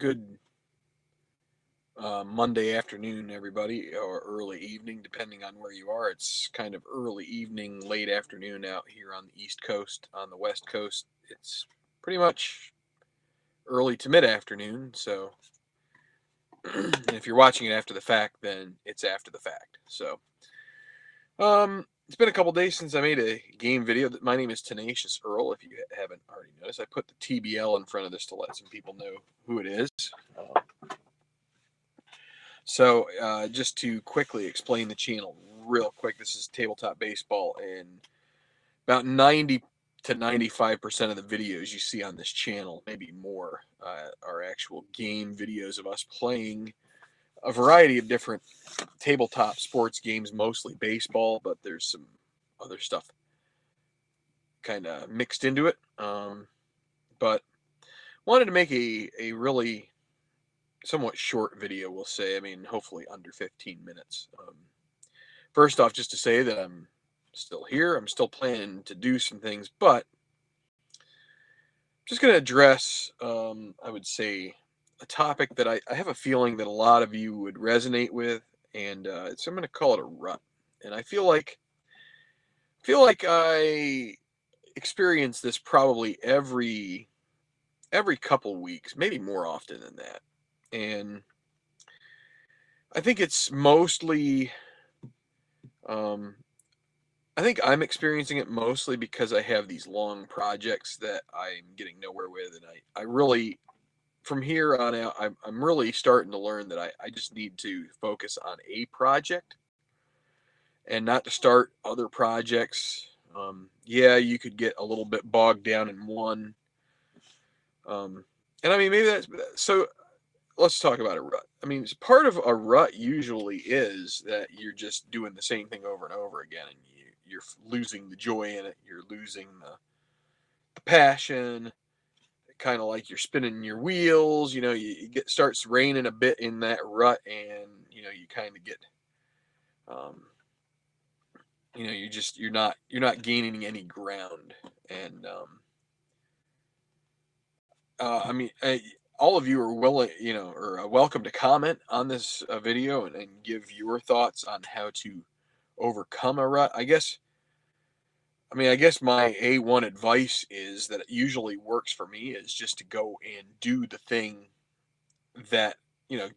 Good Monday afternoon, everybody, or early evening, depending on where you are. It's kind of early evening, late afternoon out here on the East Coast. On the West Coast, it's pretty much early to mid afternoon. So, if you're watching it after the fact, then it's after the fact. It's been a couple days since I made a game video. My name is Tenacious Earl. If you haven't already noticed, I put the TBL in front of this to let some people know who it is. Just to quickly explain the channel real quick, this is Tabletop Baseball, and about 90 to 95% of the videos you see on this channel, maybe more, are actual game videos of us playing a variety of different tabletop sports games, mostly baseball, but there's some other stuff kind of mixed into it. But wanted to make a really somewhat short video, we'll say. I mean, hopefully under 15 minutes. First off, just to say that I'm still here. I'm still planning to do some things, but I'm just going to address, I would say, a topic that I have a feeling that a lot of you would resonate with, and so I'm going to call it a rut. And I feel like I experience this probably every couple weeks, maybe more often than that. And I think it's mostly, I think I'm experiencing it mostly because I have these long projects that I'm getting nowhere with. And I really, from here on out, I'm really starting to learn that I just need to focus on a project and not to start other projects. Yeah, you could get a little bit bogged down in one. And I mean, maybe that's so. Let's talk about a rut. I mean, part of a rut usually is that you're just doing the same thing over and over again, and you're losing the joy in it. You're losing the passion. Kind of like you're spinning your wheels. You get starts raining a bit in that rut, and you kind of get, um, you're not gaining any ground, and I mean. All of you are willing, or welcome to comment on this video and give your thoughts on how to overcome a rut. I guess my A1 advice is that it usually works for me is just to go and do the thing that,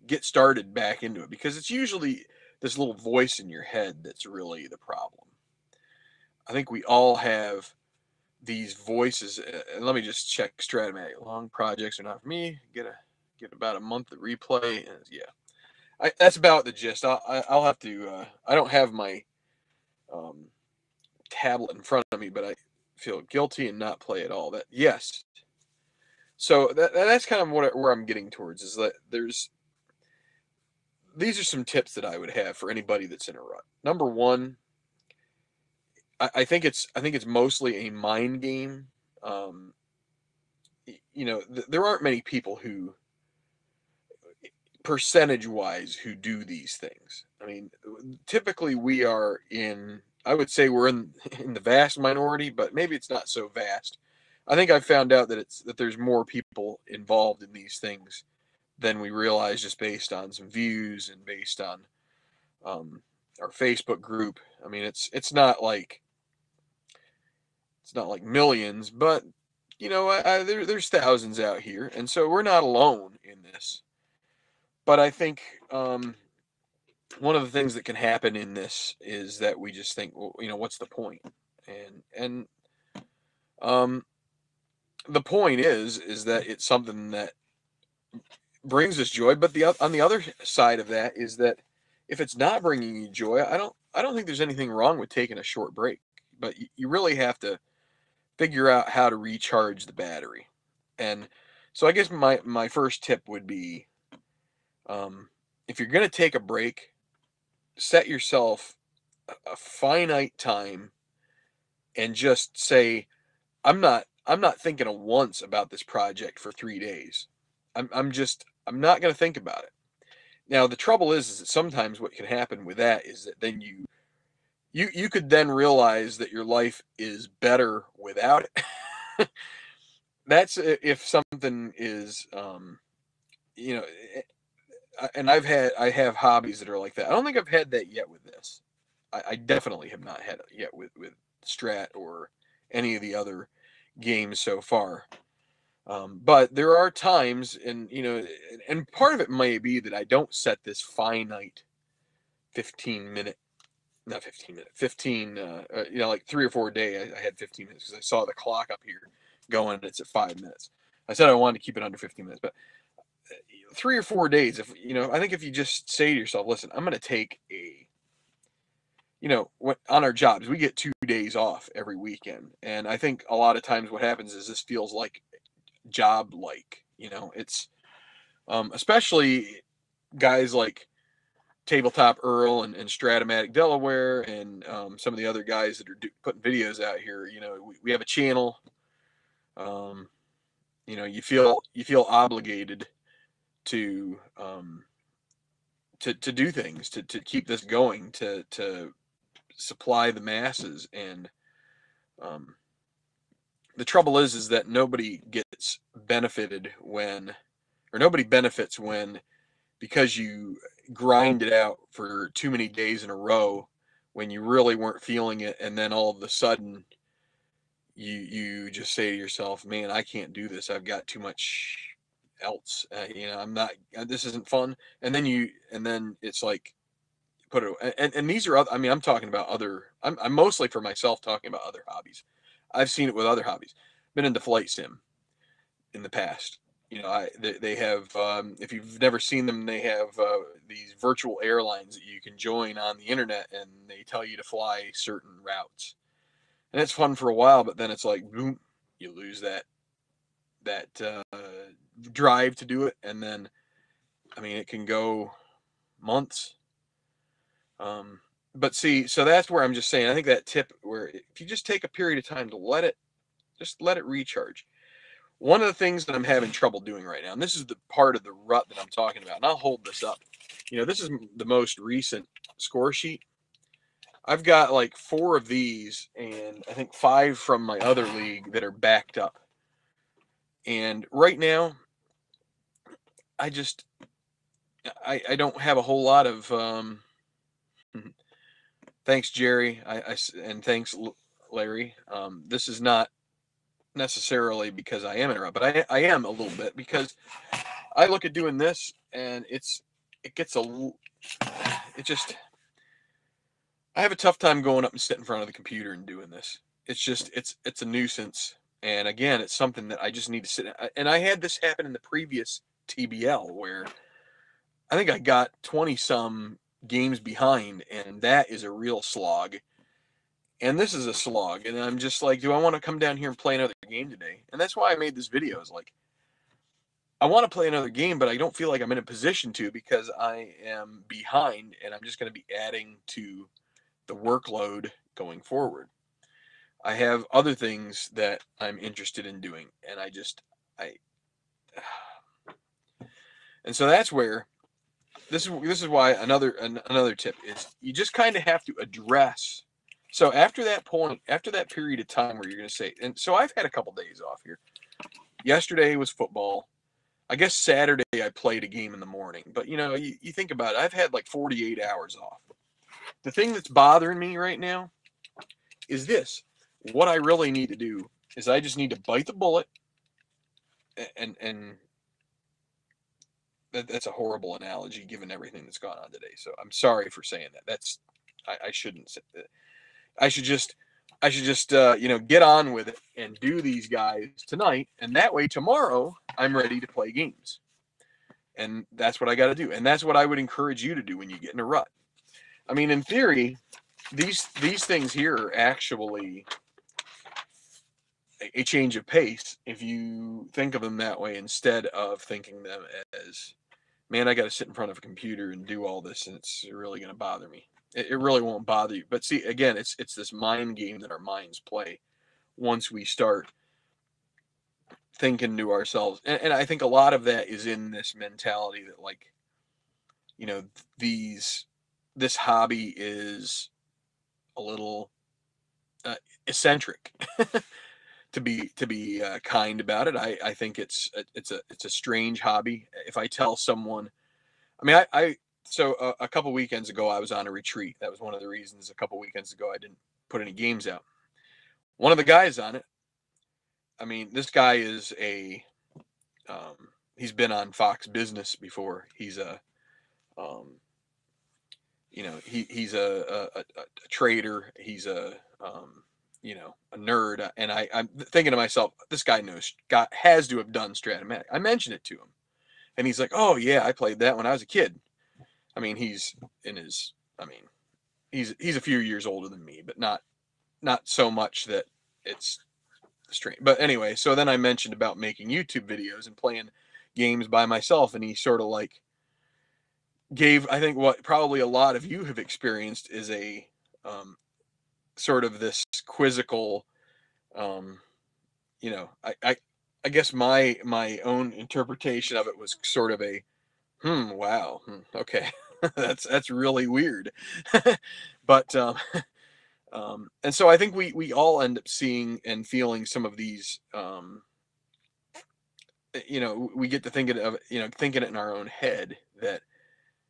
get started back into it, because it's usually this little voice in your head that's really the problem. I think we all have these voices, and let me just check Stratomatic. Long projects are not for me. Get about a month of replay. Yeah, that's about the gist. I'll have to. I don't have my tablet in front of me, but I feel guilty and not play at all. That yes. So that's kind of where I'm getting towards, is that these are some tips that I would have for anybody that's in a rut. Number one, I think it's mostly a mind game. There aren't many people who, percentage wise, who do these things. I mean, typically I would say we're in the vast minority, but maybe it's not so vast. I think I've found out that there's more people involved in these things than we realize, just based on some views and based on our Facebook group. I mean, it's not like millions, but there's thousands out here, and so we're not alone in this. But I think one of the things that can happen in this is that we just think, well, what's the point? And the point is that it's something that brings us joy. But on the other side of that is that if it's not bringing you joy, I don't think there's anything wrong with taking a short break. But you really have to figure out how to recharge the battery. And so I guess my first tip would be, if you're going to take a break, set yourself a finite time and just say, I'm not thinking of once about this project for 3 days. I'm not going to think about it. Now, the trouble is that sometimes what can happen with that is that then you could then realize that your life is better without it. That's if something is you know, and I have hobbies that are like that. I don't think I've had that yet with this. I definitely have not had it yet with Strat or any of the other games so far. But there are times, and and part of it may be that I don't set this finite 15 minute, not 15 minute, 15, like 3 or 4 day. I had 15 minutes because I saw the clock up here going. It's at 5 minutes. I said I wanted to keep it under 15 minutes, but 3 or 4 days. If I think if you just say to yourself, listen, I'm going to take on our jobs, we get 2 days off every weekend. And I think a lot of times what happens is this feels like job like, it's, especially guys like Tabletop Earl and Stratomatic Delaware and some of the other guys that are putting videos out here. We have a channel. Um, you feel obligated to to do things to keep this going to supply the masses. And um, the trouble is that nobody gets benefited when, or nobody benefits when, because you grind it out for too many days in a row when you really weren't feeling it, and then all of a sudden you just say to yourself, man, I can't do this, I've got too much else, I'm not, this isn't fun. And then it's like, put it, and these are other, I'm talking about other, I'm mostly for myself talking about other hobbies. I've seen it with other hobbies. Been into flight sim in the past. They have, if you've never seen them, they have these virtual airlines that you can join on the internet, and they tell you to fly certain routes, and it's fun for a while, but then it's like, boom, you lose that drive to do it, and then, it can go months. But see, so that's where I'm just saying, I think that tip, where if you just take a period of time to just let it recharge. One of the things that I'm having trouble doing right now, and this is the part of the rut that I'm talking about, and I'll hold this up. This is the most recent score sheet. I've got like 4 of these, and I think 5 from my other league that are backed up. And right now, I just, I don't have a whole lot of, thanks, Jerry, and thanks, Larry. This is not necessarily because I am in a rut, but I am a little bit, because I look at doing this, and it gets it just, I have a tough time going up and sitting in front of the computer and doing this. It's just, it's a nuisance. And again, it's something that I just need to sit in. And I had this happen in the previous TBL, where I think I got 20 some games behind, and that is a real slog. And this is a slog. And I'm just like, do I want to come down here and play another game today? And that's why I made this video, is like, I want to play another game, but I don't feel like I'm in a position to, because I am behind, and I'm just going to be adding to the workload going forward. I have other things that I'm interested in doing, and I, and so that's where this is why another tip is, you just kind of have to address. So after that point, after that period of time where you're going to say, and so I've had a couple days off here. Yesterday was football. I guess Saturday I played a game in the morning, but you think about it, I've had like 48 hours off. The thing that's bothering me right now is this. What I really need to do is I just need to bite the bullet, and that's a horrible analogy given everything that's gone on today. So I'm sorry for saying that. I shouldn't say that. I should just get on with it and do these guys tonight, and that way tomorrow I'm ready to play games. And that's what I got to do, and that's what I would encourage you to do when you get in a rut. In theory, these things here are actually a change of pace if you think of them that way, instead of thinking them as, man, I got to sit in front of a computer and do all this, and it's really going to bother me. It really won't bother you. But see, again, it's this mind game that our minds play once we start thinking to ourselves. And I think a lot of that is in this mentality that, like, this hobby is a little eccentric. to be kind about it. I think it's a strange hobby. If I tell someone, I mean, so a couple weekends ago I was on a retreat. That was one of the reasons a couple weekends ago I didn't put any games out. One of the guys on it, I mean, this guy is he's been on Fox Business before. He's a he's a trader. He's a a nerd, and I'm thinking to myself, this guy has to have done Stratomatic. I mentioned it to him, and he's like, "Oh yeah, I played that when I was a kid." I mean, he's in his, I mean, he's a few years older than me, but not so much that it's strange. But anyway, so then I mentioned about making YouTube videos and playing games by myself, and he sort of like gave, I think what probably a lot of you have experienced is a sort of this quizzical, um, I guess my own interpretation of it was sort of a wow, okay, that's really weird, but and so I think we all end up seeing and feeling some of these, we get to thinking of, thinking it in our own head that,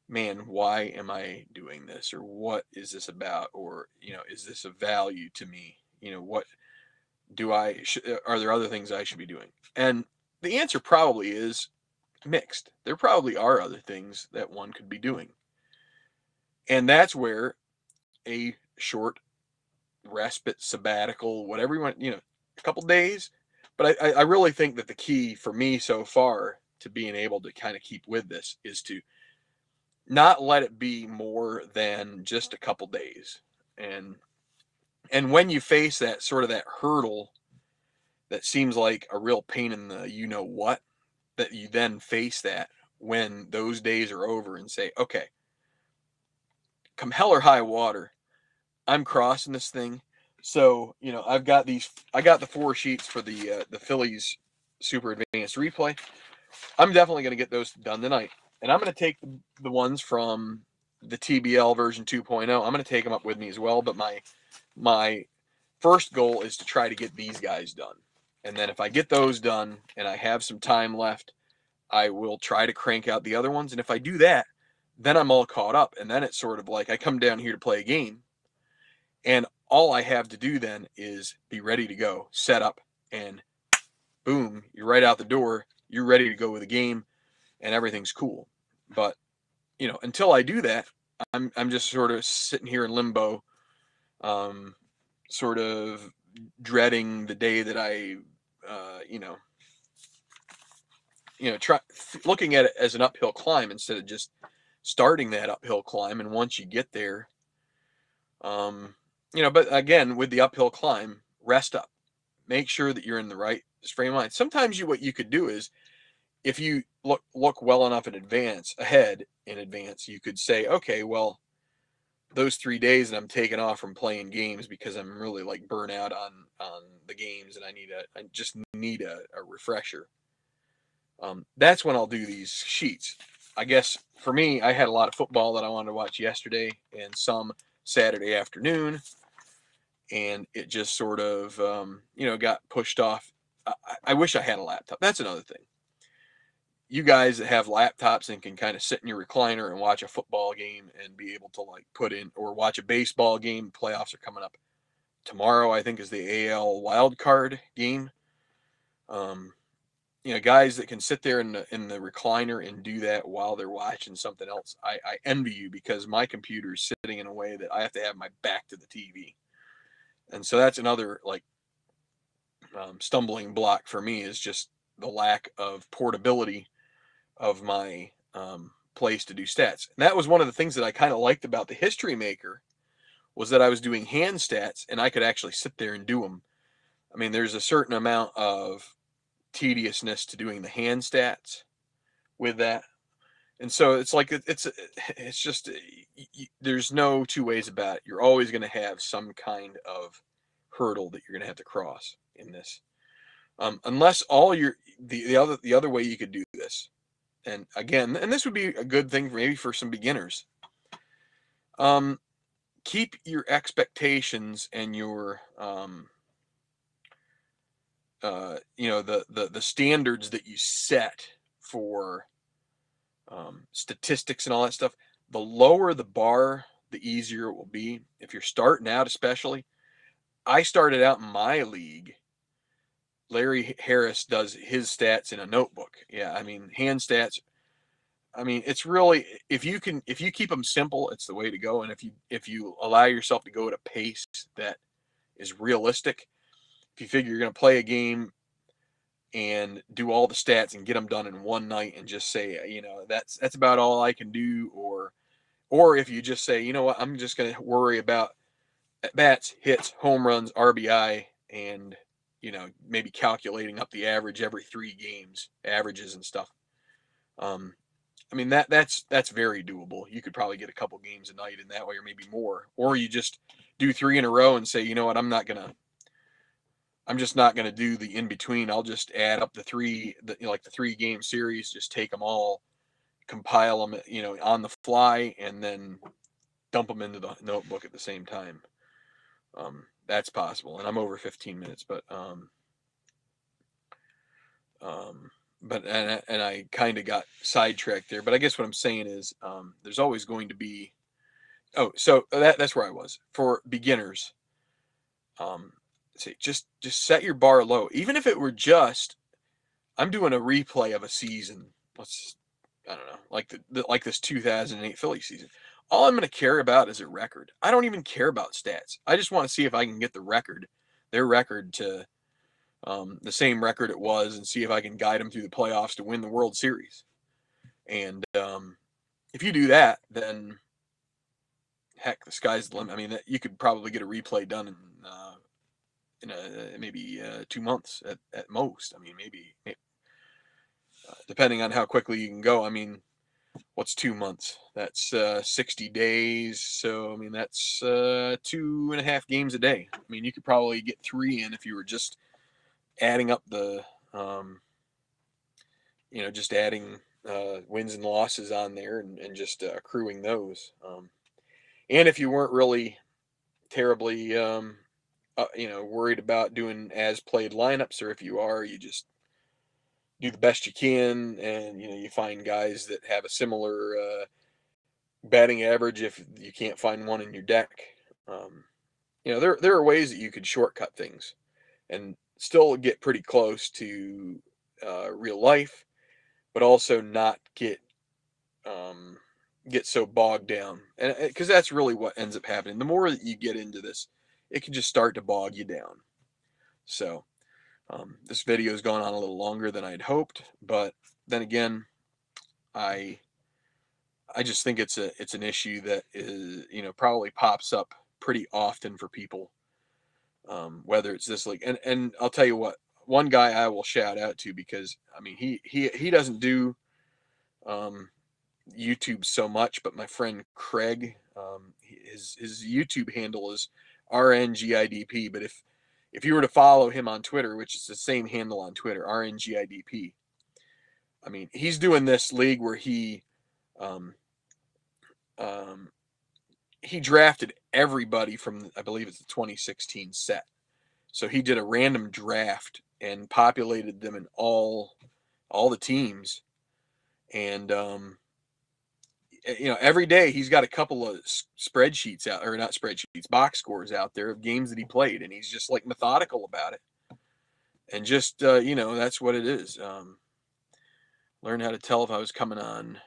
man, why am I doing this? Or what is this about? Or, is this of value to me? What are there other things I should be doing? And the answer probably is mixed. There probably are other things that one could be doing. And that's where a short respite, sabbatical, whatever you want, a couple days. But I really think that the key for me so far to being able to kind of keep with this is to not let it be more than just a couple days. And when you face that sort of that hurdle that seems like a real pain in the what, that you then face that when those days are over and say, okay, come hell or high water, I'm crossing this thing. So, I got the 4 sheets for the Phillies Super Advanced Replay. I'm definitely going to get those done tonight. And I'm going to take the ones from the TBL version 2.0. I'm going to take them up with me as well. But my first goal is to try to get these guys done. And then if I get those done and I have some time left, I will try to crank out the other ones. And if I do that, then I'm all caught up. And then it's sort of like I come down here to play a game. And all I have to do then is be ready to go, set up, and boom, you're right out the door. You're ready to go with the game, and everything's cool. But until I do that, I'm just sort of sitting here in limbo, sort of dreading the day that I, try looking at it as an uphill climb instead of just starting that uphill climb. And once you get there, but again, with the uphill climb, rest up, make sure that you're in the right frame of mind. Sometimes what you could do is, if you look well enough in advance, you could say, okay, well, those 3 days that I'm taking off from playing games because I'm really like burnt out on the games and I just need a refresher. That's when I'll do these sheets. I guess for me, I had a lot of football that I wanted to watch yesterday and some Saturday afternoon, and it just sort of got pushed off. I wish I had a laptop. That's another thing. You guys that have laptops and can kind of sit in your recliner and watch a football game and be able to like put in, or watch a baseball game. Playoffs are coming up tomorrow, I think, is the AL wild card game. Guys that can sit there in the recliner and do that while they're watching something else, I envy you, because my computer is sitting in a way that I have to have my back to the TV. And so that's another like stumbling block for me, is just the lack of portability of my place to do stats. And that was one of the things that I kind of liked about the History Maker, was that I was doing hand stats and I could actually sit there and do them. I mean, there's a certain amount of tediousness to doing the hand stats with that. And so it's like, it's just, there's no two ways about it. You're always going to have some kind of hurdle that you're going to have to cross in this. Unless the other way you could do this, and again, and this would be a good thing maybe for some beginners. Keep your expectations and your the standards that you set for statistics and all that stuff, the lower the bar, the easier it will be. If you're starting out, especially, I started out in my league. Larry Harris does his stats in a notebook. Yeah, I mean, hand stats. I mean, it's really, if you keep them simple, it's the way to go. And if you allow yourself to go at a pace that is realistic, if you figure you're going to play a game and do all the stats and get them done in one night and just say, that's about all I can do, or if you just say, you know what, I'm just going to worry about at bats, hits, home runs, RBI, and maybe calculating up the average every 3 games, averages and stuff. I mean, that's very doable. You could probably get a couple games a night in that way, or maybe more. Or you just do 3 in a row and say, you know what, I'm just not gonna do the in between. I'll just add up the 3-game series, just take them all, compile them, on the fly, and then dump them into the notebook at the same time. That's possible, and I'm over 15 minutes, but I kind of got sidetracked there. But I guess what I'm saying is, there's always going to be. Oh, so that's where I was for beginners. Say just set your bar low, even if it were just, I'm doing a replay of a season. I don't know, like this 2008 Philly season. All I'm going to care about is a record. I don't even care about stats. I just want to see if I can get their record to the same record it was, and see if I can guide them through the playoffs to win the World Series. And if you do that, then heck, the sky's the limit. I mean, you could probably get a replay done in maybe 2 months at most. I mean, maybe depending on how quickly you can go. I mean, what's 2 months? That's 60 days. So, I mean, that's 2.5 games a day. I mean, you could probably get 3 in if you were just adding up the, just adding wins and losses on there and just accruing those. And if you weren't really terribly, worried about doing as played lineups, or if you are, you just do the best you can, and you find guys that have a similar batting average if you can't find one in your deck. There are ways that you could shortcut things and still get pretty close to real life, but also not get so bogged down. And because that's really what ends up happening. The more that you get into this, it can just start to bog you down. So this video has gone on a little longer than I'd hoped, but then again, I just think it's an issue that is, probably pops up pretty often for people, whether it's this league. And I'll tell you what, one guy I will shout out to, because I mean, he doesn't do YouTube so much, but my friend Craig, his YouTube handle is RNGIDP. But if you were to follow him on Twitter, which is the same handle on Twitter, RNGIDP, I mean, he's doing this league where he drafted everybody from, I believe it's the 2016 set. So he did a random draft and populated them in all the teams. And every day he's got a couple of spreadsheets out, or not spreadsheets, box scores out there of games that he played, and he's just like methodical about it. And just that's what it is. Learn how to tell if I was coming on.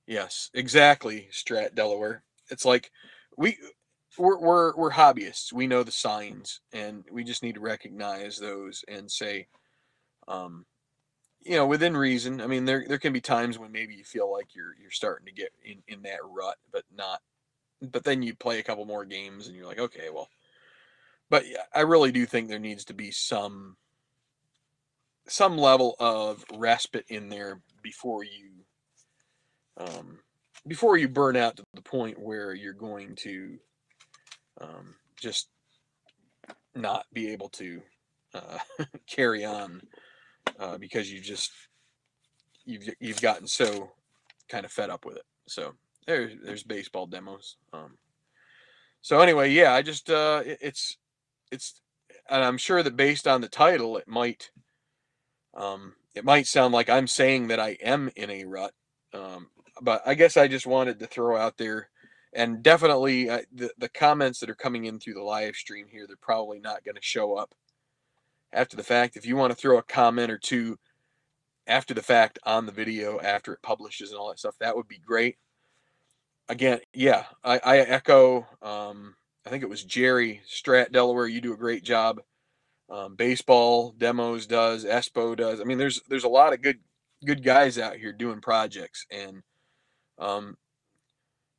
Yes, exactly, Strat Delaware. It's like we're hobbyists. We know the signs, and we just need to recognize those and say, within reason. I mean, there can be times when maybe you feel like you're starting to get in that rut, but not. But then you play a couple more games, and you're like, okay, well. But yeah, I really do think there needs to be some level of respite in there before you burn out to the point where you're going to just not be able to carry on because you've gotten so kind of fed up with it. So there's baseball demos. So anyway, yeah, I just it's and I'm sure that based on the title, it might It might sound like I'm saying that I am in a rut, but I guess I just wanted to throw out there, and definitely the comments that are coming in through the live stream here, they're probably not going to show up after the fact. If you want to throw a comment or two after the fact on the video after it publishes and all that stuff, that would be great. Again, yeah, I echo. I think it was Jerry Strat, Delaware. You do a great job. Baseball Demos does. Espo does. I mean, there's a lot of good guys out here doing projects, and um,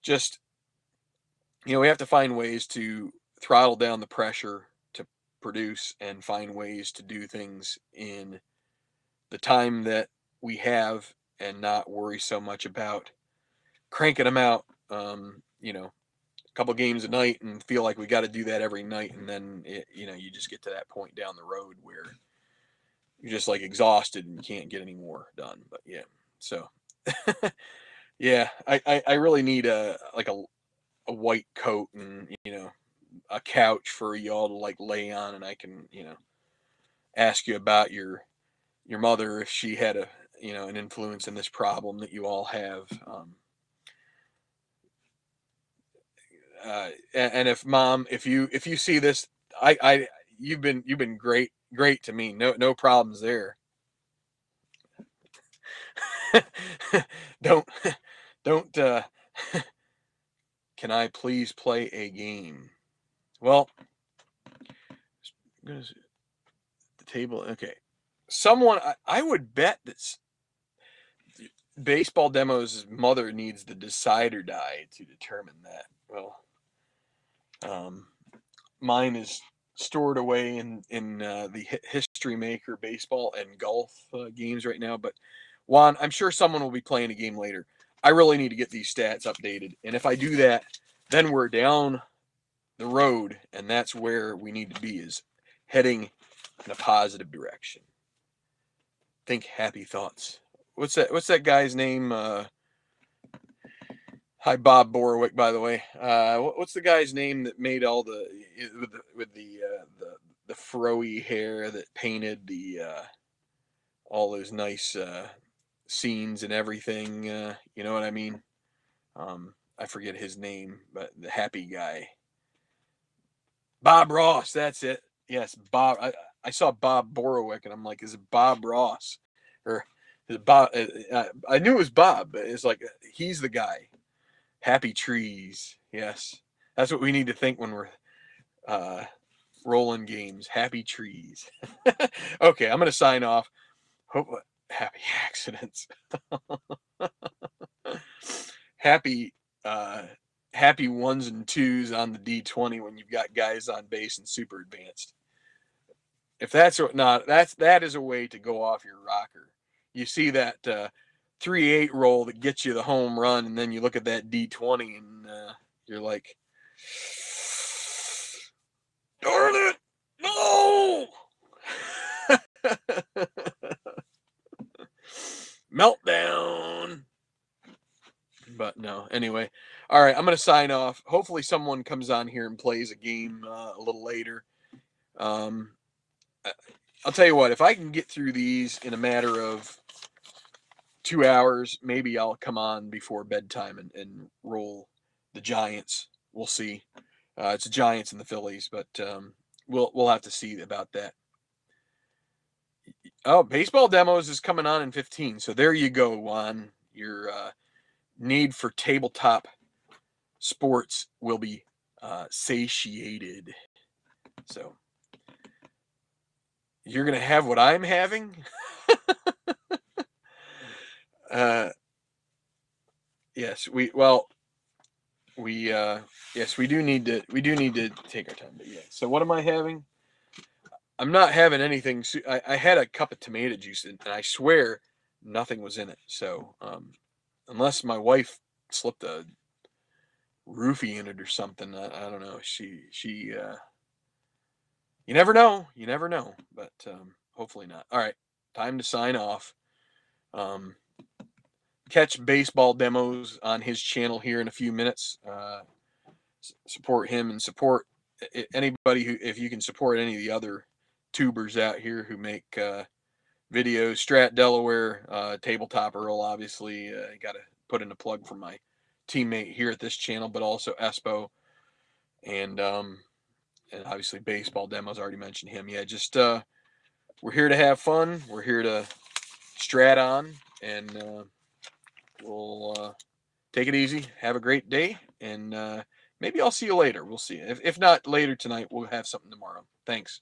just we have to find ways to throttle down the pressure to produce and find ways to do things in the time that we have and not worry so much about cranking them out. A couple games a night and feel like we got to do that every night, and then you just get to that point down the road where you're just like exhausted and you can't get any more done. But yeah, so yeah, I really need a white coat and a couch for y'all to like lay on, and I can ask you about your mother if she had an influence in this problem that you all have. And if mom, if you see this, you've been great to me. No problems there. don't don't Can I please play a game? Well, the table. Okay, someone I would bet that Baseball Demo's mother needs the decider die to determine that. Well, mine is stored away in the History Maker baseball and golf games right now. But Juan, I'm sure someone will be playing a game later. I really need to get these stats updated, and if I do that, then we're down the road, and that's where we need to be, is heading in a positive direction. Think happy thoughts. What's that guy's name? Hi, Bob Borowick, by the way. What's the guy's name that made all the froey hair that painted the all those nice scenes and everything? You know what I mean? I forget his name, but the happy guy, Bob Ross. That's it. Yes, Bob. I saw Bob Borowick, and I'm like, is it Bob Ross, or is it Bob? I knew it was Bob, but it's like he's the guy. Happy trees. Yes. That's what we need to think when we're rolling games. Happy trees. Okay, I'm going to sign off. Hope happy accidents. happy happy ones and twos on the D20 when you've got guys on base and super advanced. If that's what not, that is a way to go off your rocker. You see that 3-8 roll that gets you the home run, and then you look at that D20 and you're like, darn it, no! Meltdown. But no, anyway. All right, I'm going to sign off. Hopefully someone comes on here and plays a game a little later. I'll tell you what, if I can get through these in a matter of 2 hours, maybe I'll come on before bedtime and roll the Giants. We'll see. It's the Giants and the Phillies, but we'll have to see about that. Oh, Baseball Demos is coming on in 15. So there you go, Juan. Your need for tabletop sports will be satiated. So you're going to have what I'm having? Yes, we do need to take our time. But yeah. So what am I having? I'm not having anything. I had a cup of tomato juice, and I swear nothing was in it. So unless my wife slipped a roofie in it or something, I don't know. She you never know. You never know. But hopefully not. All right, time to sign off. Catch Baseball Demos on his channel here in a few minutes. Support him and support anybody who, if you can support any of the other tubers out here who make videos. Strat Delaware, Tabletop Earl, obviously. Got to put in a plug for my teammate here at this channel, but also Espo, and obviously baseball demos. Already mentioned him. Yeah, just we're here to have fun. We're here to strat on, and we'll take it easy. Have a great day, and maybe I'll see you later. We'll see. If not later tonight, we'll have something tomorrow. Thanks.